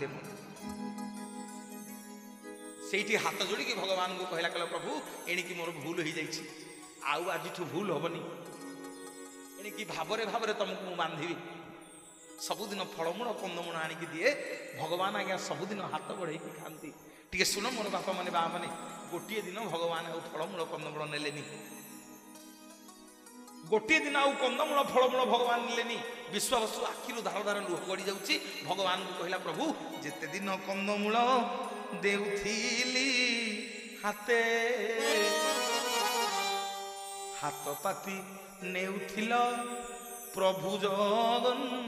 बांधिले से हाथ जोड़ी भगवान को कहला कहला प्रभु एणिकी मोर भूल हो जाइए आउ आज भूल हेनी एणिकी भावरे भावरे तुमको मु बांधि सबुदिन फलमूल कंदमूल आणिकी दिए भगवान आज्ञा सबुदिन हाथ बढ़े खाती टे शुण मोर बापा मैंने बा मैंने गोटे दिन भगवान आउ फलमूल कंदमूल नेलेनी गोटे दिन आउ कंदमूल फलमूल भगवान नेलेनी विश्वावसु आखिरु धार धार लुह गड़ी जाउची भगवान को कहला प्रभु जेते दिन कंदमूल देउथिली हाते हाथ पाती नेउथिल प्रभु जगन्नाथे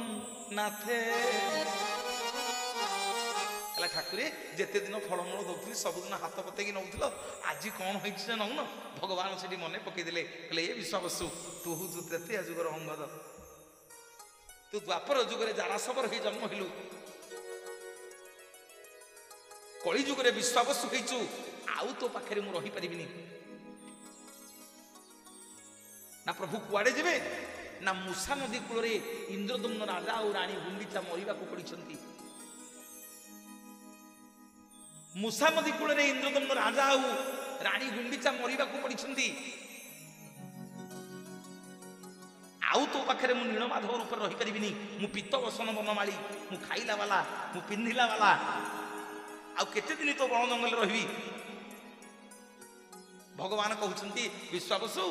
कहला ठाकुरे जेते दिन फलमूल दौली सबुदिन हाथ पतेक नौल आज कौन हो नौन भगवान से मन पकईदे कहले ये विश्वावसु तू तृतीय जुगर अंगद तू द्वापर जुगरे जारासवर हो जन्म हेलु कली जुगरे विश्वावसु होइचु आउ तो पाखे मु रही पारिबिनी ना प्रभु कुआडे जिबे ना मूसा नदी कूल इंद्रदम्न राजा और रानी गुंडीचा मरिबा को पड़िछंती मूसा नदी कूल इंद्रदम्न राजा और रानी गुंडीचा मरिबा को पड़िछंती आउ तो पाखे मु नीलमाधव रूप रही पारिबिनी मु पीत बसन बनमाली मु खाइला वाला मु पिंधिला वाला आउ केते दिन तो बण जंगल रही भगवान कहउछंती विश्वावसु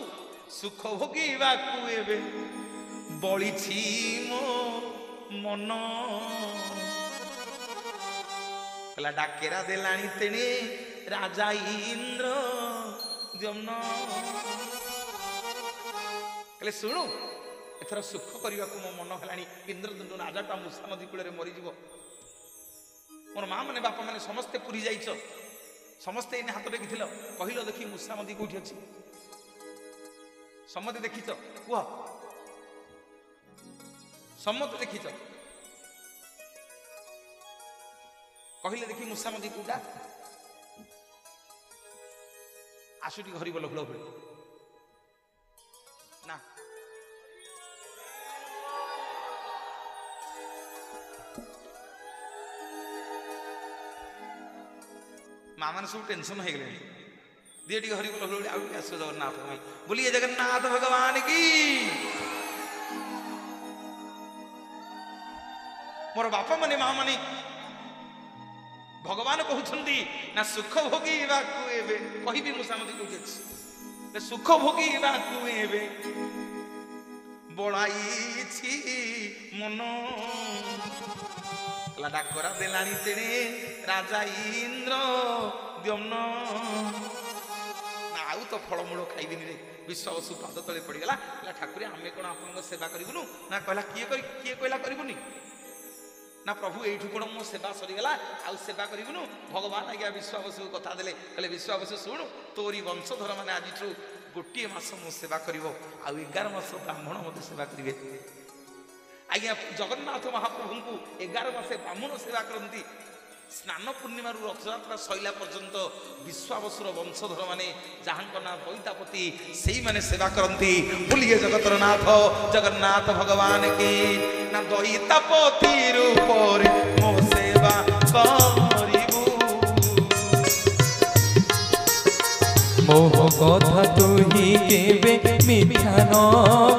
सुख भोगिबाकु एबे बळिछि मो मन कला डाकेरा देलानी तेने राजा इंद्र दम्न कले सुनु एथर सुख करने को मो मन है इंद्रदुम्न राजाटा मूसा नदी कूल मरीज मोर माँ मैंने बापा मैंने समस्ते पुरी जाइछ समस्ते इन हाथ टेक कहल देखी मूसा नदी कौटी अच्छी समते देखीच कह समते देखीच कहले देखी मूसा नदी कौटा आसुटी घरी बोल हुड़ ना माँ मैंने सब टेंशन हो गए दिए टी हरि बोल हुड़ आस जगन्नाथ बोलिए जगन्नाथ भगवान की मोर बापा माने माँ माने भगवान कहउछंती ना सुख भोगिबाकु एबे कहिबी मूसा नदी कौटी अछि सुख भोगिबाकु एबे बळाइछि मन डाकरा देलानी तेने राजा इंद्र दम्न ना आउ तो फलमूल खाइबिनी रे विश्वावसु पाद तले पड़गला ठाकुर आमे कौन आप सेवा करूँ ना कहला किए कहला करूनी ना प्रभु यू कौन मो सेवा सरीगला आउ सेवा करूँ भगवान आज्ञा विश्वावसु कथा देले कहले विश्वावसु शुणु तोरी वंशधर मैंने आज गोटे मास मो सेवा कर 11 मास ब्राह्मण मत सेवा करेंगे आज्ञा जगन्नाथ महाप्रभु को 11 मासे ब्राह्मण सेवा करती स्नान पूर्णिमा रथयात्रा सैला पर्यंत विश्वावसुर वंशधर माने जहाँ ना दैतापति से ही माने सेवा करती बोलिए जगतर नाथ जगन्नाथ भगवान की ना दैतापति रूप मो सेवा करिबू मोह कथा तु ही केबे मिथ्या न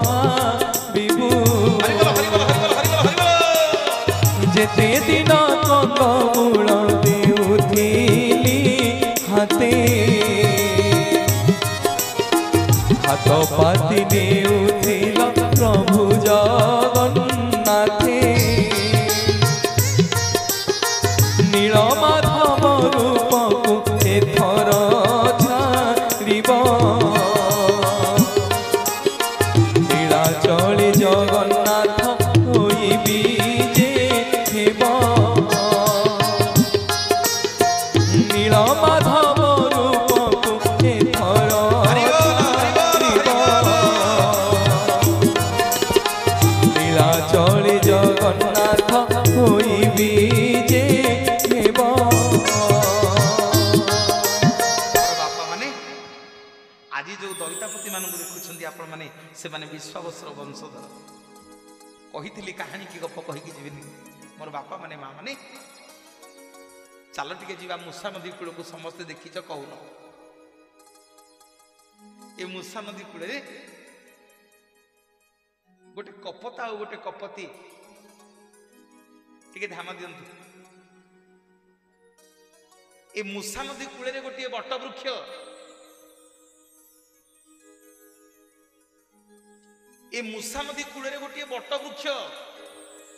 भाबिबू जेते दिन कंदमूल देउथिली हाथे हाथ पाती देउथिल प्रभु जगन्नाथे नीलमाधव रूपकु एथर छाड़िब नीलाचली जगन्नाथ होइबी नीलमाधव रूपकु एथर नीलाचली जगन्नाथ होइबी जे बापा माने आज जो दैतापति मान देखुं आपण मैंने से माने विश्वावसुर वंशधर कही कहानी की गप कहीकि जीविनी मोर बापा माने माँ माने ଚାଲ ଟିକେ ଯିବା ମୂଷା ନଦୀ କୂଳକୁ। ସମସ୍ତେ ଦେଖିଛ କହୁନ? ଏ ମୂଷା ନଦୀ କୂଳରେ ଗୋଟେ କପତା ଆଉ ଗୋଟେ କପତି, ଟିକେ ଧ୍ୟାନ ଦିଅନ୍ତୁ। ଏ ମୂଷା ନଦୀ କୂଳରେ ଗୋଟିଏ ବଟ ବୃକ୍ଷ, ଏ ମୂଷା ନଦୀ କୂଳରେ ଗୋଟିଏ ବଟ ବୃକ୍ଷ।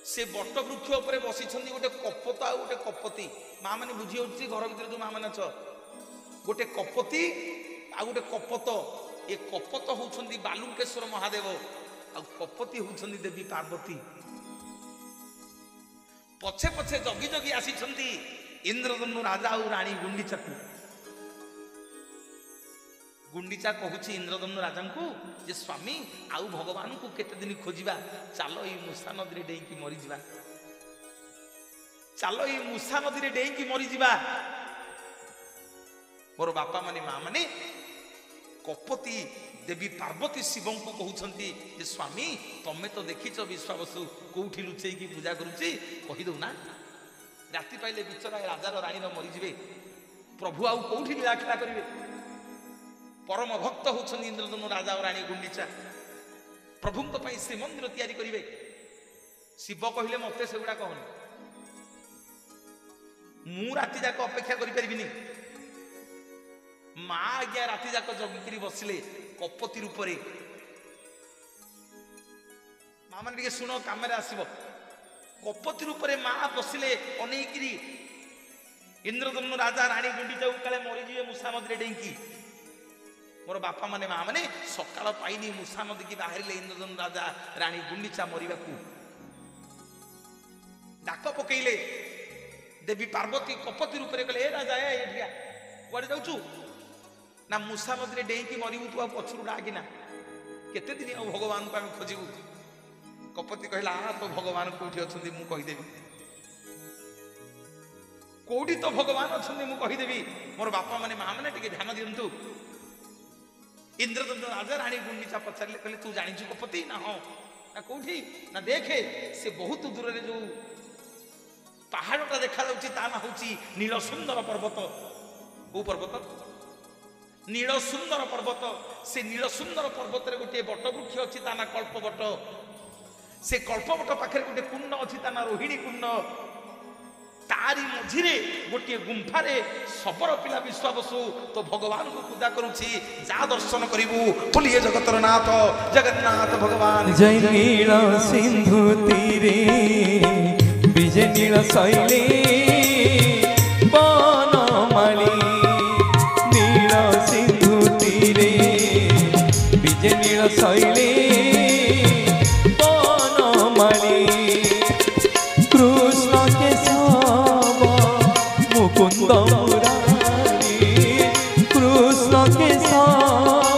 ସେ ବଟ ବୃକ୍ଷ ଉପରେ ବସିଛନ୍ତି ଗୋଟେ କପତ ଆଉ ଗୋଟେ କପତି। ମା ମାନେ ବୁଝି ହଉଛି, ଘର ଭିତରେ ଯୋଉ ମା ମାନେ ଅଛ, ଗୋଟେ କପତି ଆଉ ଗୋଟେ କପତ। ଏ କପତ ହଉଛନ୍ତି ବାଲୁଙ୍କେଶ୍ୱର ମହାଦେବ ଆଉ କପତି ହଉଛନ୍ତି ଦେବୀ ପାର୍ବତୀ। ପଛେ ପଛେ ଜଗି ଜଗି ଆସିଛନ୍ତି ଇନ୍ଦ୍ରଧନୁ ରାଜା ଆଉ ରାଣୀ ଗୁଣ୍ଡିଚାକୁ। ଗୁଣ୍ଡିଚା କହୁଛି ଇନ୍ଦ୍ରଧନୁ ରାଜାଙ୍କୁ ଯେ ସ୍ୱାମୀ ଆଉ ଭଗବାନଙ୍କୁ କେତେ ଦିନ ଖୋଜିବା, ଚାଲ ଏଇ ମୂଷା ନଦୀରେ ଡେଇଁକି ମରିଯିବା, ଚାଲ ଏଇ ମୂଷା ନଦୀରେ ଡେଇଁକି ମରିଯିବା। ମୋର ବାପା ମାନେ ମା ମାନେ କପତି ଦେବୀ ପାର୍ବତୀ ଶିବଙ୍କୁ କହୁଛନ୍ତି ଯେ ସ୍ୱାମୀ ତମେ ତ ଦେଖିଛ ବିଶ୍ୱାବସୁ କୋଉଠି ଲୁଚେଇକି ପୂଜା କରୁଛି, କହିଦଉନା। ରାତି ପାଇଲେ ବିଚରା ରାଜାର ରାଣୀର ମରିଯିବେ, ପ୍ରଭୁ ଆଉ କୋଉଠି ଲୀଳାଖେଳା କରିବେ। ପରମ ଭକ୍ତ ହଉଛନ୍ତି ଇନ୍ଦ୍ରଧନୁ ରାଜା ଓ ରାଣୀ ଗୁଣ୍ଡିଚା, ପ୍ରଭୁଙ୍କ ପାଇଁ ଶ୍ରୀମନ୍ଦିର ତିଆରି କରିବେ। ଶିବ କହିଲେ ମତେ ସେଗୁଡା କହନି, ମୁଁ ରାତି ଯାକ ଅପେକ୍ଷା କରିପାରିବିନି। ମା ଆଜ୍ଞା ରାତି ଯାକ ଜଗିକିରି ବସିଲେ କପତି ରୂପରେ। ମା ମାନେ ଟିକେ ଶୁଣ, କାମରେ ଆସିବ। କପତି ରୂପରେ ମା ବସିଲେ ଅନେଇକିରି ଇନ୍ଦ୍ରଧନୁ ରାଜା ରାଣୀ ଗୁଣ୍ଡିଚା କାଳେ ମରିଯିବେ ମୂଷା ନଦୀରେ ଡେଇଁକି। ମୋର ବାପା ମାନେ ମା ମାନେ ସକାଳ ପାଇନି ମୂଷା ନଦୀକି ବାହାରିଲେ ଇନ୍ଦ୍ରଧନୁ ରାଜା ରାଣୀ ଗୁଣ୍ଡିଚା ମରିବାକୁ। ଡାକ ପକେଇଲେ ଦେବୀ ପାର୍ବତୀ କପତି ରୂପରେ କହିଲେ, ଏ ରାଜା ଏଠିଆ, କୁଆଡେ ଯାଉଛୁ? ନା ମୂଷା ନଦୀରେ ଡେଇଁକି ମରିବୁ, ତୁ ଆଉ ପଛରୁ ଡାକିନା, କେତେ ଦିନ ଆଉ ଭଗବାନଙ୍କୁ ଆମେ ଖୋଜିବୁ। କପତି କହିଲା, ତୋ ଭଗବାନ କୋଉଠି ଅଛନ୍ତି ମୁଁ କହିଦେବି, କୋଉଠି ତ ଭଗବାନ ଅଛନ୍ତି ମୁଁ କହିଦେବି। ମୋର ବାପା ମାନେ ମା ମାନେ ଟିକେ ଧ୍ୟାନ ଦିଅନ୍ତୁ। ଇନ୍ଦ୍ରଧନୁ ରାଜା ରାଣୀ ଗୁଣ୍ଡିଚା ପଚାରିଲେ, କହିଲେ ତୁ ଜାଣିଛୁ କପତି? ନା ହଁ। ନା କୋଉଠି? ନା ଦେଖେ ସେ ବହୁତ ଦୂରରେ ଯୋଉ ପାହାଡଟା ଦେଖାଯାଉଛି ତା ନାଁ ହଉଛି ନୀଳ ସୁନ୍ଦର ପର୍ବତ। କୋଉ ପର୍ବତ? ନୀଳ ସୁନ୍ଦର ପର୍ବତ। ସେ ନୀଳ ସୁନ୍ଦର ପର୍ବତରେ ଗୋଟିଏ ବଟ ବୃକ୍ଷ ଅଛି, ତା ନାଁ କଳ୍ପବଟ। ସେ କଳ୍ପବଟ ପାଖରେ ଗୋଟେ କୁଣ୍ଡ ଅଛି, ତା ନାଁ ରୋହିଣୀ କୁଣ୍ଡ। ତାରି ମଝିରେ ଗୋଟିଏ ଗୁମ୍ଫାରେ ଶବର ପିଲା ବିଶ୍ୱାବସୁ ତ ଭଗବାନଙ୍କୁ ପୂଜା କରୁଛି, ଯା ଦର୍ଶନ କରିବୁ। ବୋଲିଏ ଜଗତର ନାଥ ଜଗନ୍ନାଥ ଭଗବାନ। ଜୟ ନୀଳ ସିନ୍ଧୁ ତୀରେ ବିଜେ ନୀଳ ଶୈଳୀ বনমালী, নীল সিন্ধু তীরে বিজে নীল শৈলী বনমালী, কৃষ্ণ কেশব মুকুন্দ মুরারি, কৃষ্ণ কেশব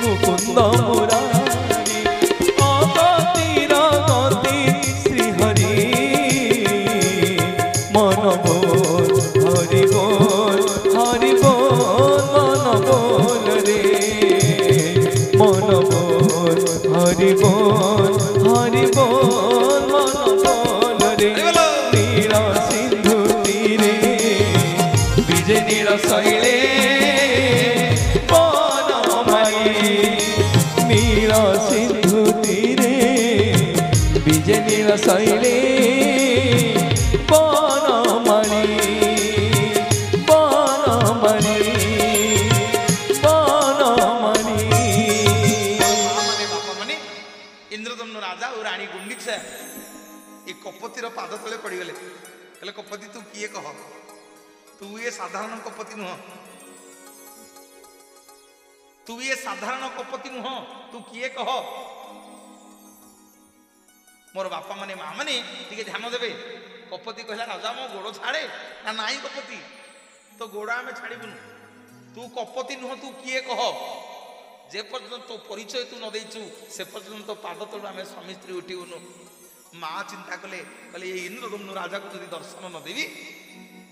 মুকুন্দ মুরারি, অগতির গতি শ্রীহরি মন বল হরি বল, হরি বল মন বল রে, মন বল হরি বল, হরি বল মন বল রে। নীল সিন্ধু তীরে বিজে নীল শৈলে বনমালী, নীল সিন্ধু তীরে বিজে নীল শৈলে বনমালী, বনমালী, বনমালী। ବାପା ମାନେ ଇନ୍ଦ୍ରଧନୁ ରାଜା ଓ ରାଣୀ ଗୁଣ୍ଡିଚା ଏ କପତିର ପାଦ ତଳେ ପଡିଗଲେ। କହିଲେ କପତି ତୁ କିଏ କହ, ତୁ ଏ ସାଧାରଣ କପତି ନୁହଁ, ତୁ ଏ ସାଧାରଣ କପତି ନୁହଁ, ତୁ କିଏ କହ। ମୋର ବାପା ମାନେ ମା ମାନେ ଟିକେ ଧ୍ୟାନ ଦେବେ। କପତି କହିଲା, ରାଜା ମୋ ଗୋଡ ଛାଡେ। ନା ନାଇଁ କପତି, ତୋ ଗୋଡ ଆମେ ଛାଡିବୁନୁ, ତୁ କପତି ନୁହଁ, ତୁ କିଏ କହ। ଯେ ପର୍ଯ୍ୟନ୍ତ ତୋ ପରିଚୟ ତୁ ନ ଦେଇଛୁ ସେ ପର୍ଯ୍ୟନ୍ତ ତୋ ପାଦ ତଳୁ ଆମେ ସ୍ୱାମୀ ସ୍ତ୍ରୀ ଉଠିବୁନୁ। ମା ଚିନ୍ତା କଲେ, କହିଲେ ଏଇ ଇନ୍ଦ୍ରଧନୁ ରାଜାକୁ ଯଦି ଦର୍ଶନ ନ ଦେବି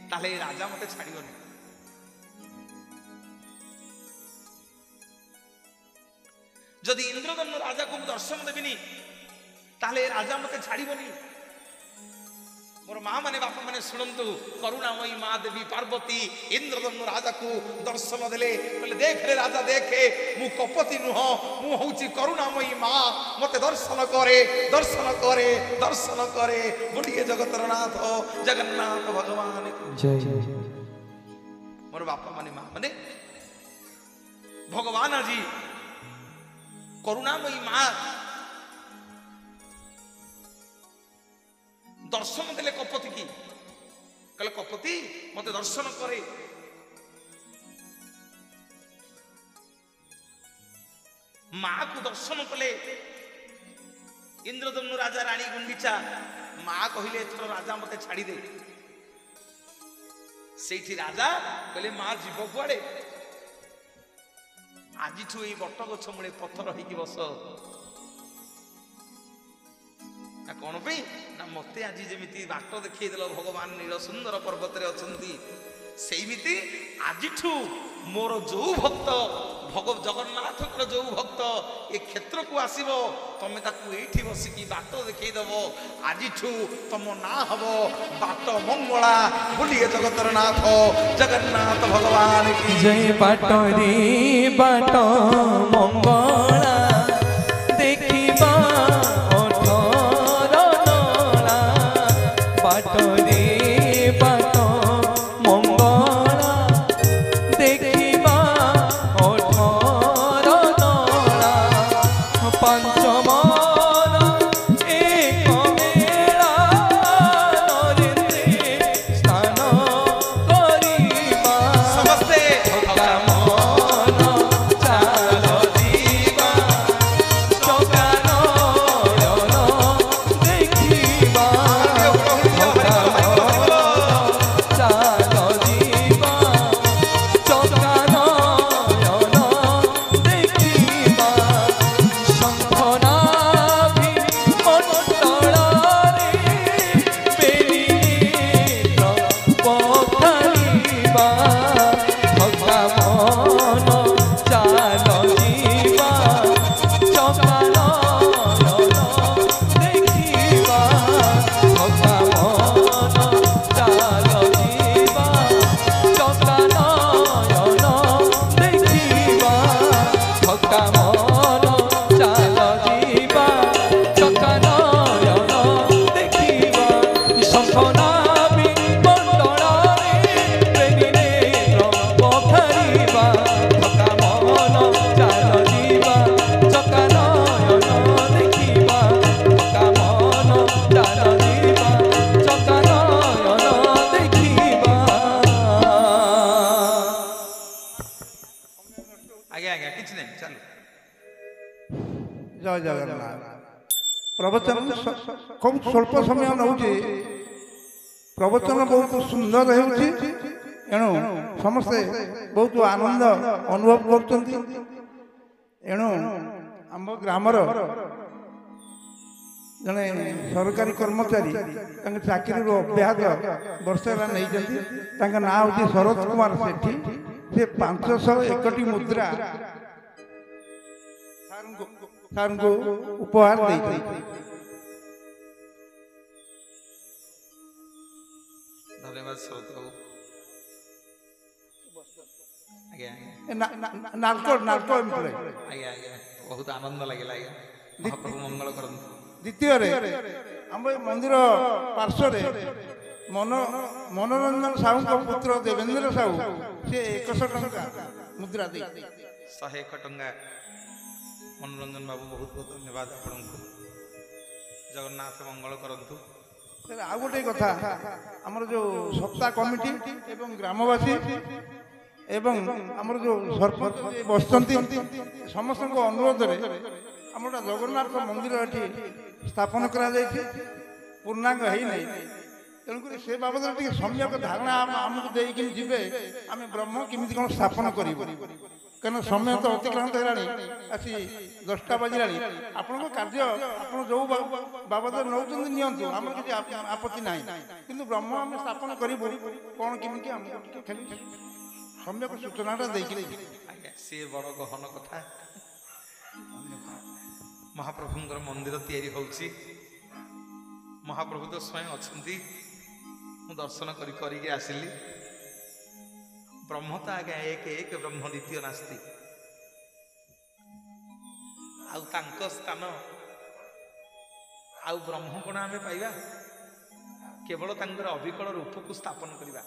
ତାହେଲେ ଏ ରାଜା ମତେ ଛାଡିବନି। ଯଦି ଇନ୍ଦ୍ରଧନୁ ରାଜାକୁ ମୁଁ ଦର୍ଶନ ଦେବିନି ତାହେଲେ ଏ ରାଜା ମତେ ଛାଡିବନି। मोर माँ माने बापा माने शुणु करुणामयी माँ देवी पार्वती इंद्रदम्नु राजा को दर्शन देले कहले देख रे राजा देखे मु कपति नुह मु होची करुणामयी माँ मते दर्शन करे बोलिए जगतर नाथ जगन्नाथ भगवान जय मोर बापा माने माँ माने भगवान जी करुणामयी माँ दर्शन देले कपति की कहले कपति मते दर्शन करे माँ को दर्शन कले इंद्रदम्नु राजा रानी गुंडीचा माँ कहले एथर राजा मते छाड़ी दे सेठी राजा कहले माँ जीव कुआड़े आज ये बट गछ मूले पथर होगी बस ना कौन पे ना मते आज जमी बाट देखल भगवान नील सुंदर पर्वत सेमिति आज मोर जो भक्त जगन्नाथ जो भक्त ए क्षेत्र को आसब तमें ये बसिकी बाट देखईदेव आज तुम ना हम बाट मंगला बोलिए जगतर नाथ जगन्नाथ भगवान की जय बाटरी बाट मंगला देखिबा अठर नला बाटरी बाट मंगला देखिबा अठर नला पंच मन एक मेला नरेंद्र स्नान करिबा समस्ते जय जगन्नाथ प्रवचन खूब स्वल्प समय नौचे प्रवचन बहुत सुंदर होउछि एणु समस्ते बहुत आनंद अनुभव करछन्ति एणु आम ग्रामर जने सरकारी कर्मचारी चाकरी अभ्यास वर्षे नहीं ना हूँ शरद कुमार सेठी से 501 मुद्रा सार को उपहार दे धन्यवाद श्रोता नालको आज्ञा बहुत आनंद लगे महाप्रभु मंगल करंतु द्वितीय आम मंदिर पार्श्व मनोरंजन साहू को पुत्र देवेंद्र साहू से 100 टंका मुद्रा दे 101 टंका मनोरंजन बाबू बहुत बहुत धन्यवाद आपको जगन्नाथ मंगल करंतु आ गोटे कथा आमर जो सप्ताह कमिटी एवं ग्रामवासी एवं आमर जो सरपंच बसचंती समस्त अनुरोध रे आमर जगन्नाथ मंदिर एठी स्थापन करा जायछि पूर्णांग है नहीं तेणुक से बाबद सम्यक धारणा आमको देकी जीवे आम ब्रह्म केमी कौन स्थापन कर कहना समय तो अतिक्रांत है आसी 10टा बजला आपण कार्य आप जो बाबद नौ नियंतु आम किसी आपत्ति ना कि ब्रह्म आम स्थापन करूँ कौन केमी आम सम्यक सूचनाटा देकी सी बड़ गहन कथा महाप्रभुंर मंदिर तैयारी होउछि महाप्रभु तो स्वयं अछंती ମୁଁ ଦର୍ଶନ କରିକି ଆସିଲି। ବ୍ରହ୍ମ ତ ଆଜ୍ଞା ଏକ ଏକ ବ୍ରହ୍ମ ଦ୍ୱିତୀୟ ନାସ୍ତି। ଆଉ ତାଙ୍କ ସ୍ଥାନ ଆଉ ବ୍ରହ୍ମ କଣ ଆମେ ପାଇବା? କେବଳ ତାଙ୍କର ଅବିକଳ ରୂପକୁ ସ୍ଥାପନ କରିବା।